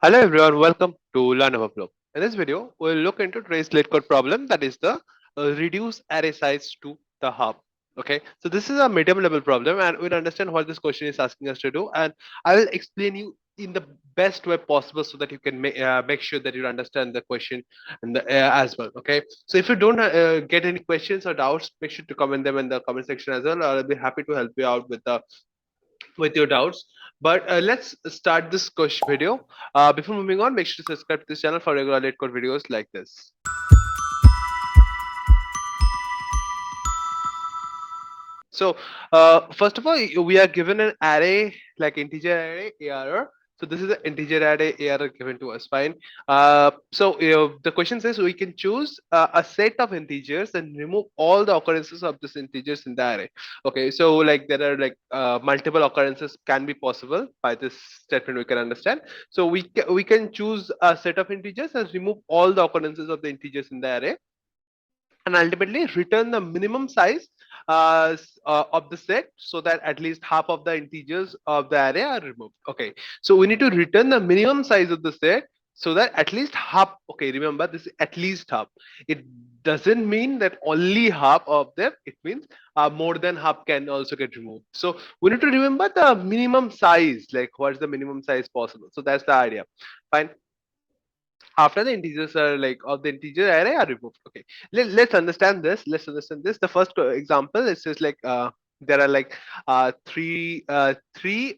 Hello everyone, welcome to Learn Overflow. In this video, we'll look into today's LeetCode problem, that is the reduce array size to the half. Okay, so this is a medium level problem and we'll understand what this question is asking us to do, and I will explain you in the best way possible so that you can make sure that you understand the question and as well. Okay, so if you don't get any questions or doubts, make sure to comment them in the comment section as well. I'll be happy to help you out with your doubts. But let's start this question video. Before moving on, make sure to subscribe to this channel for regular late code videos like this. So first of all, we are given an array like integer array ARR. So this is an integer array ARR given to us. Fine. The question says we can choose a set of integers and remove all the occurrences of this integers in the array. Okay. So like there are like multiple occurrences can be possible by this statement we can understand. So we can choose a set of integers and remove all the occurrences of the integers in the array, and ultimately return the minimum size of the set so that at least half of the integers of the array are removed. Okay, so we need to return the minimum size of the set so that at least half. Okay, remember this is at least half. It doesn't mean that only half of them, it means more than half can also get removed. So we need to remember the minimum size, like what's the minimum size possible. So that's the idea. Fine. After the integers are like of the integer array are removed. Okay, let's understand this. The first example, it says like there are like three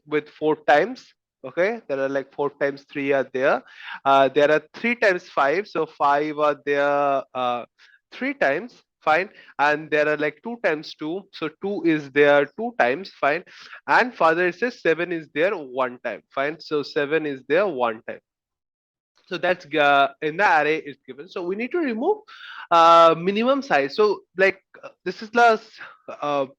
with four times. Okay, there are like four times three are there. There are three times five, so five are there three times. Fine. And there are like two times two, so two is there two times. Fine. And further it says seven is there one time. Fine, so seven is there one time. So that's in the array is given, so we need to remove minimum size. So like this is the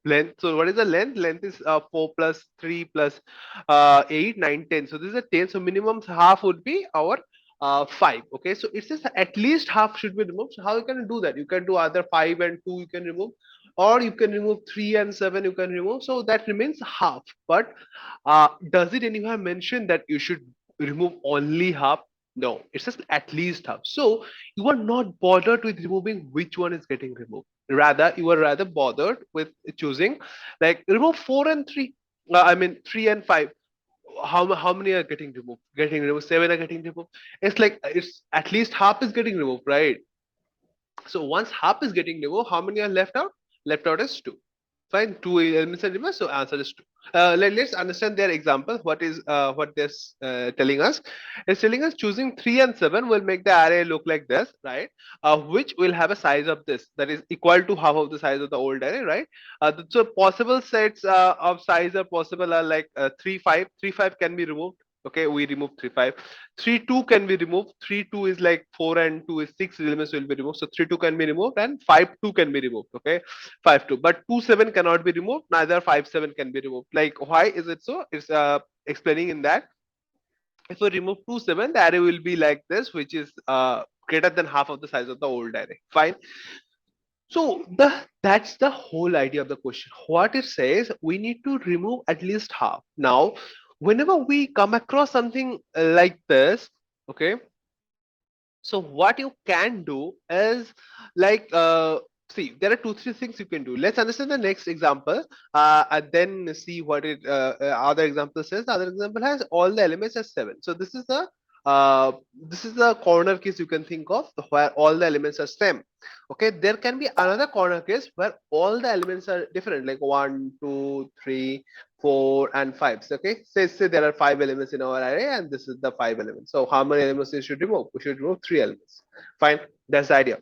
length. So what is the length is 4 plus 3 plus 8 9 10. So this is a 10, so minimum half would be our 5. Okay, so it says at least half should be removed. So how you can do that? You can do either 5 and 2 you can remove, or you can remove 3 and 7 you can remove, so that remains half. But does it anywhere mention that you should remove only half? No, it says at least half. So you are not bothered with removing which one is getting removed. Rather, you are rather bothered with choosing like remove 4 and 3. I mean 3 and 5. How many are getting removed? Getting removed. 7 are getting removed. It's like it's at least half is getting removed, right? So once half is getting removed, how many are left out? Left out is 2. Fine, two elements are removed, so answer is 2. Let's understand their example. What they're telling us? It's telling us choosing 3 and 7 will make the array look like this, right? Which will have a size of this that is equal to half of the size of the old array, right? So possible sets of size are possible are like 3 5. 3 5 can be removed. Okay, we remove 3 5. 3 2 can be removed. 3 2 is like 4 and 2 is 6 elements will be removed, so 3 2 can be removed, and 5 2 can be removed. Okay, 5 2, but 2 7 cannot be removed, neither 5 7 can be removed. Like why is it so? It's explaining in that if we remove 2 7, the array will be like this, which is greater than half of the size of the old array. Fine. So that's the whole idea of the question. What it says, we need to remove at least half. Now whenever we come across something like this, okay, so what you can do is like see, there are two three things you can do. Let's understand the next example and then see what it other example says. The other example has all the elements as 7. So uh, this is the corner case you can think of where all the elements are same. Okay, there can be another corner case where all the elements are different, like 1 2 3 4 and 5. Okay, say there are 5 elements in our array and this is the 5 elements. So how many elements we should remove? We should remove 3 elements. Fine, that's the idea.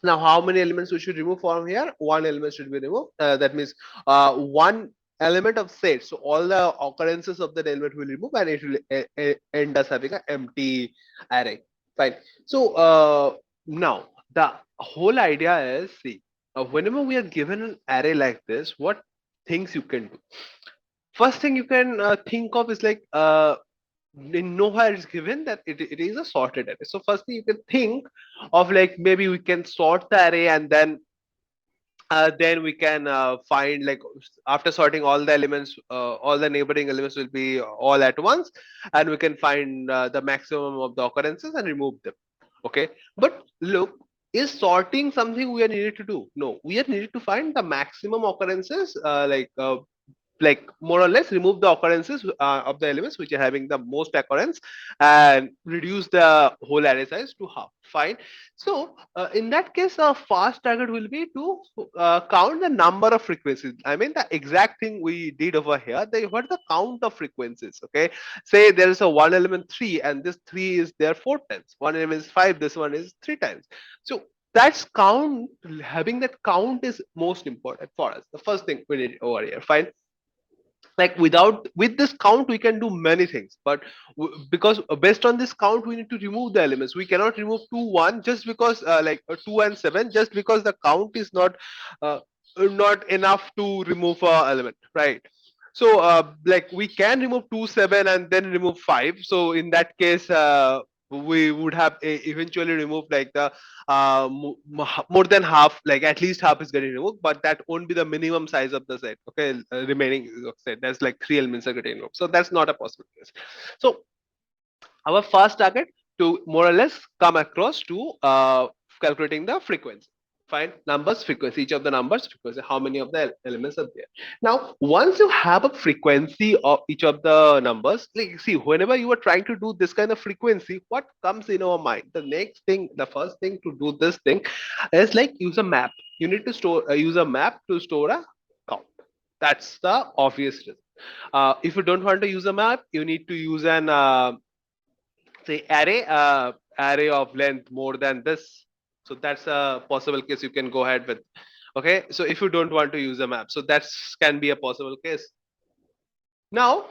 Now how many elements we should remove from here? One element should be removed. That means one element of set, so all the occurrences of that element will remove and it will end us having an empty array. Fine. So now the whole idea is, see, whenever we are given an array like this, what things you can do? First thing you can think of is like in nowhere is given that it is a sorted array. So firstly you can think of like maybe we can sort the array and then then we can find, like, after sorting all the elements, all the neighboring elements will be all at once, and we can find the maximum of the occurrences and remove them. Okay, but look, is sorting something we are needed to do? No, we are needed to find the maximum occurrences, like more or less remove the occurrences of the elements which are having the most occurrence, and reduce the whole array size to half. Fine. So in that case, a fast target will be to count the number of frequencies. I mean, the exact thing we did over here, what is the count of frequencies? Okay, say there is a one element 3, and this 3 is there 4 times, one element is 5, this one is 3 times. So that's count. Having that count is most important for us, the first thing we need over here. Fine. Like, with this count we can do many things, but because based on this count we need to remove the elements. We cannot remove 2 1 just because, 2 and 7, just because the count is uh, not enough to remove a element, right? So like, we can remove 2 7 and then remove 5. So in that case, we would have eventually removed, like, the more than half, like at least half is getting removed, but that won't be the minimum size of the set. Okay, remaining set, there's like 3 elements are getting removed, so that's not a possible case. So our first target to more or less come across to calculating the frequency. Find numbers frequency, each of the numbers frequency, how many of the elements are there. Now once you have a frequency of each of the numbers, like, see, whenever you are trying to do this kind of frequency, what comes in our mind, the next thing, the first thing to do this thing is, like, use a map. You need to use a map to store a count. That's the obvious reason. If you don't want to use a map, you need to use an say array of length more than this. So that's a possible case you can go ahead with. Okay, so if you don't want to use a map, so that's can be a possible case. Now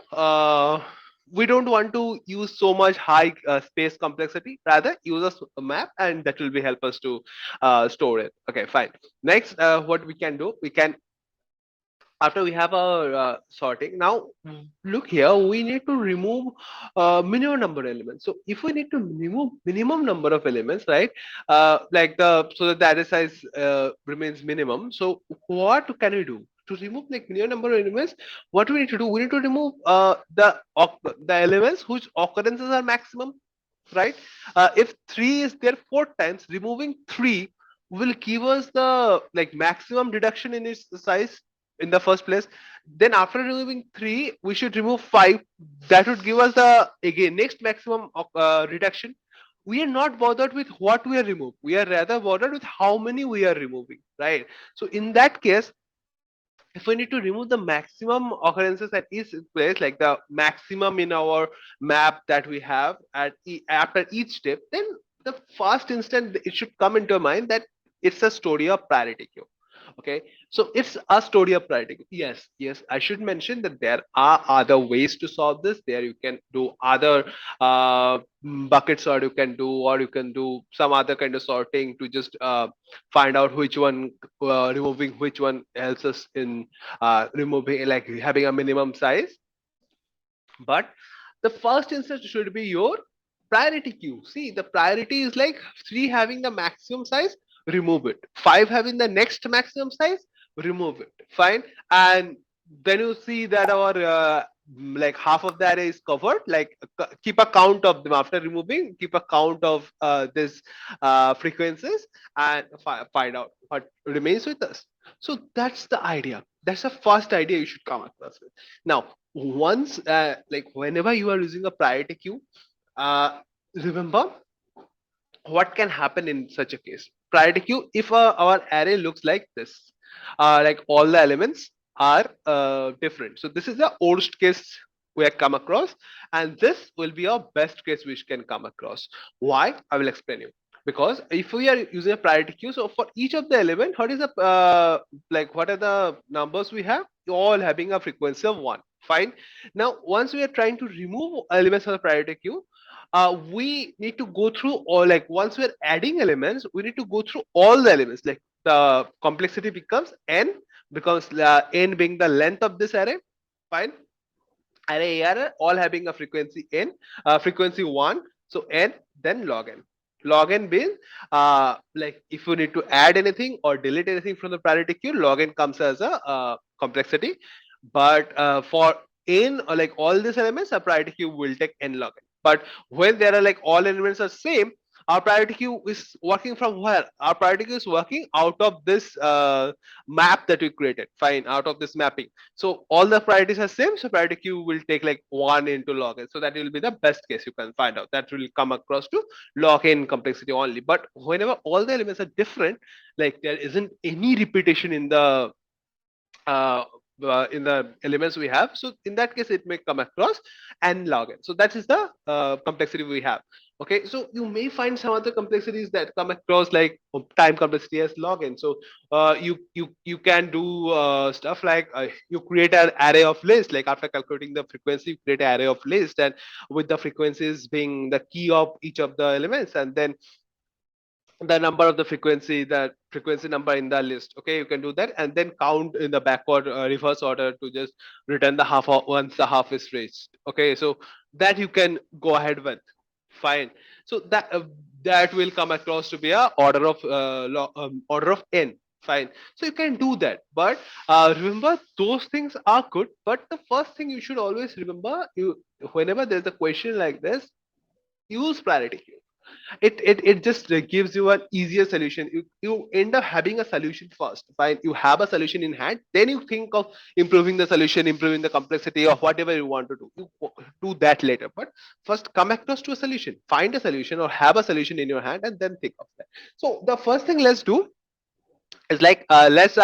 we don't want to use so much high space complexity, rather use a map, and that will be help us to store it. Okay, fine. Next, what we can do, we can, after we have our sorting, now look here, we need to remove minimum number of elements. So if we need to remove minimum number of elements, right, like, the so that the array size remains minimum, so what can we do to remove, like, minimum number of elements? What we need to do, we need to remove the elements whose occurrences are maximum, right? If 3 is there 4 times, removing 3 will give us the, like, maximum reduction in its size in the first place. Then after removing 3, we should remove 5. That would give us the, again, next maximum reduction. We are not bothered with what we are removing, we are rather bothered with how many we are removing, right? So in that case, if we need to remove the maximum occurrences at each place, like the maximum in our map that we have after each step, then the first instant it should come into mind that it's a story of priority queue. Okay, so it's a story of priority queue. Yes, yes, I should mention that there are other ways to solve this. There you can do other buckets, or you can do some other kind of sorting to just find out which one, removing which one helps us in removing, like, having a minimum size. But the first instance should be your priority queue. See, the priority is like 3 having the maximum size, remove it. 5 having the next maximum size, remove it. Fine. And then you see that our like, half of the array is covered. Like, keep a count of them after removing. Keep a count of this frequencies, and find out what remains with us. So that's the idea. That's the first idea you should come across with. Now, once like, whenever you are using a priority queue, remember what can happen in such a case. Priority queue, if our array looks like this, like, all the elements are different, so this is the worst case we have come across, and this will be our best case which can come across. Why? I will explain you. Because if we are using a priority queue, so for each of the element, what is the like, what are the numbers we have, all having a frequency of 1. Fine. Now once we are trying to remove elements of the priority queue, we need to go through all, like, once we're adding elements, we need to go through all the elements. Like, the complexity becomes n, because n being the length of this array. Fine. Array all having a frequency n, frequency 1, so n, then log n. Login means like if you need to add anything or delete anything from the priority queue, login comes as a complexity. But for in like all these elements, a priority queue will take n login. But when there are like all elements are same, our priority queue is working from where? Our priority queue is working out of this map that we created. Fine, out of this mapping. So all the priorities are same. So priority queue will take like one into login. So that will be the best case you can find out. That will come across to login complexity only. But whenever all the elements are different, like there isn't any repetition uh, in the elements we have. So in that case, it may come across and login. So that is the complexity we have. Okay, so you may find some other complexities that come across like time complexity as login. So you can do stuff like you create an array of lists. Like after calculating the frequency, you create an array of list, and with the frequencies being the key of each of the elements, and then the number of the frequency, that frequency number in the list. Okay, you can do that and then count in the backward reverse order to just return the half once the half is reached. Okay, so that you can go ahead with. Fine. So that will come across to be a order of n. Fine. So you can do that, but remember those things are good. But the first thing you should always remember, you whenever there's a question like this, use priority queue. It just gives you an easier solution. You end up having a solution first. Fine, you have a solution in hand, then you think of improving the solution, improving the complexity of whatever you want to do. You do that later, but first come across to a solution, find a solution or have a solution in your hand, and then think of that. So the first thing let's do is like let's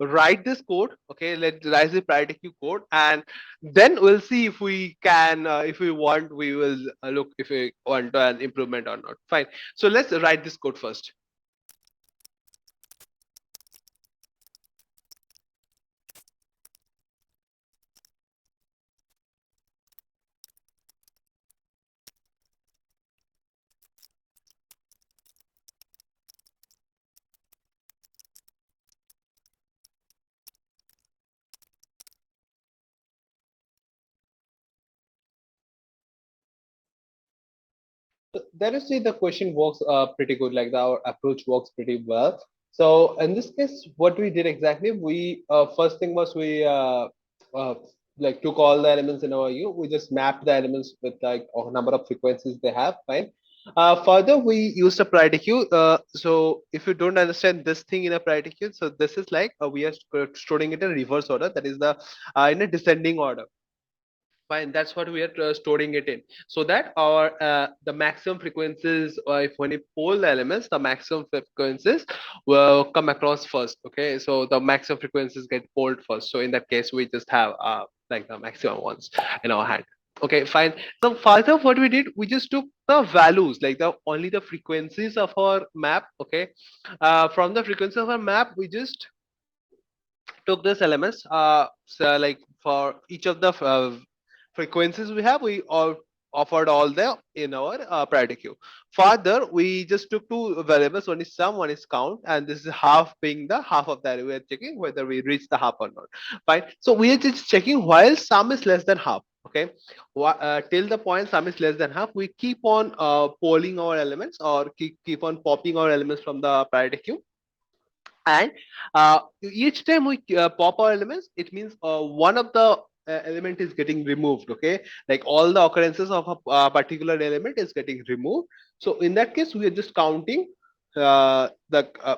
write this code. Okay, let's write the priority queue code, and then we'll see if we can if we want, we will look if we want an improvement or not. Fine, so let's write this code first. There you see the question works pretty good, like our approach works pretty well. So in this case, what we did exactly, we first thing was we uh, like took all the elements in our U, we just mapped the elements with like a number of frequencies they have. Fine. Further, we used a priority queue. So if you don't understand this thing in a priority queue, so this is like we are storing it in reverse order, that is the in a descending order. Fine, that's what we are storing it in, so that our the maximum frequencies, if when you poll the elements, the maximum frequencies will come across first. Okay, so the maximum frequencies get polled first. So in that case, we just have like the maximum ones in our hand. Okay, fine. So further, what we did, we just took the values, like the only the frequencies of our map. Okay, from the frequency of our map, we just took this elements so like for each of the frequencies we have, we all offered all them in our priority queue. Further, we just took two variables, one is sum, one is count, and this is half being the half of that. We are checking whether we reach the half or not. Fine, so we are just checking while sum is less than half. Okay, till the point sum is less than half, we keep on polling our elements, or keep on popping our elements from the priority queue. And each time we pop our elements, it means one of the element is getting removed. Okay, like all the occurrences of a particular element is getting removed. So in that case, we are just counting the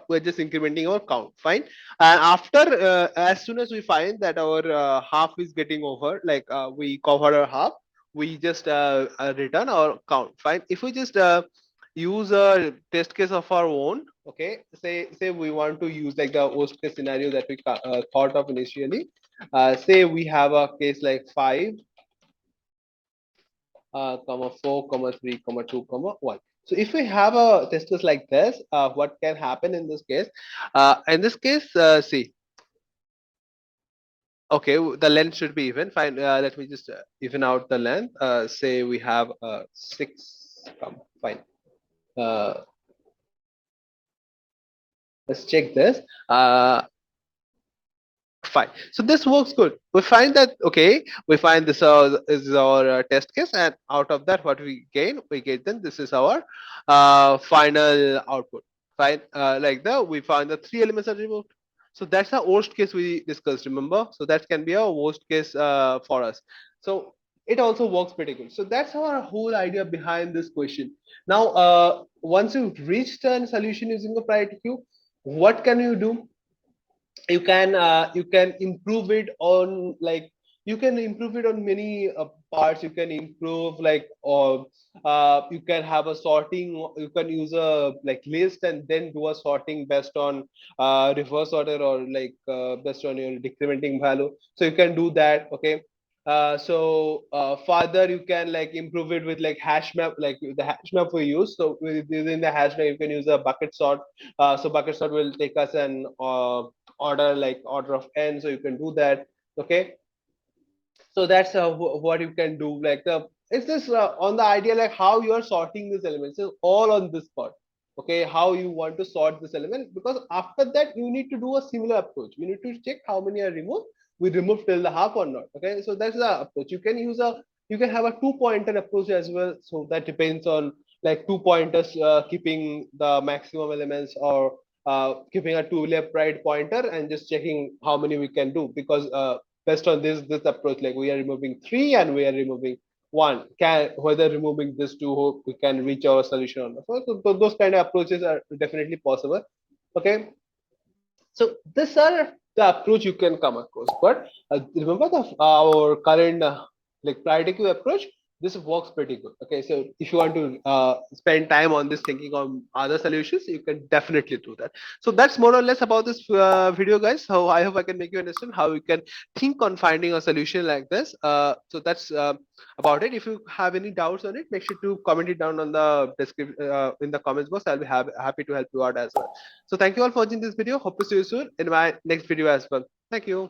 we're just incrementing our count. Fine. And after as soon as we find that our half is getting over, like we cover our half, we just return our count. Fine, if we just use a test case of our own. Okay, say we want to use like the worst case scenario that we thought of initially. Say we have a case like 5 comma 4 comma 3 comma 2 comma 1. So if we have a test case like this, what can happen in this case? In this case, see, okay, the length should be even. Fine, let me just even out the length. Say we have 6 fine. uh, let's check this. Fine. So this works good. We find that, okay, we find this is our test case, and out of that, what we get then this is our final output. Fine. Like the we find the three elements are removed. So that's the worst case we discussed. Remember? So that can be a worst case for us. So it also works pretty good. So that's our whole idea behind this question. Now, once you've reached a solution using a priority queue, what can you do? You can improve it on, like, you can improve it on many parts. You can improve, like, you can have a sorting. You can use a like list and then do a sorting based on reverse order, or like based on your decrementing value, so you can do that. Okay. Further, you can like improve it with like hash map, like the hash map we use. So within the hash map you can use a bucket sort. So bucket sort will take us an order, like order of n, so you can do that. Okay. So that's what you can do. Like the it's this on the idea, like how you are sorting these elements is all on this part. Okay, how you want to sort this element, because after that you need to do a similar approach. You need to check how many are removed, we remove till the half or not. Okay, so that's the approach. You can have a two pointer approach as well, so that depends on like two pointers keeping the maximum elements, or keeping a two left right pointer and just checking how many we can do, because based on this approach, like we are removing three and we are removing one, can whether removing this two we can reach our solution or not. So those kind of approaches are definitely possible. Okay. So these are the approach you can come across. But remember the our current like priority queue approach. This works pretty good. Okay, so if you want to spend time on this thinking on other solutions, you can definitely do that. So that's more or less about this video, guys. So I hope I can make you understand how you can think on finding a solution like this. So that's about it. If you have any doubts on it, make sure to comment it down on the description in the comments box. I'll be happy to help you out as well. So thank you all for watching this video. Hope to see you soon in my next video as well. Thank you.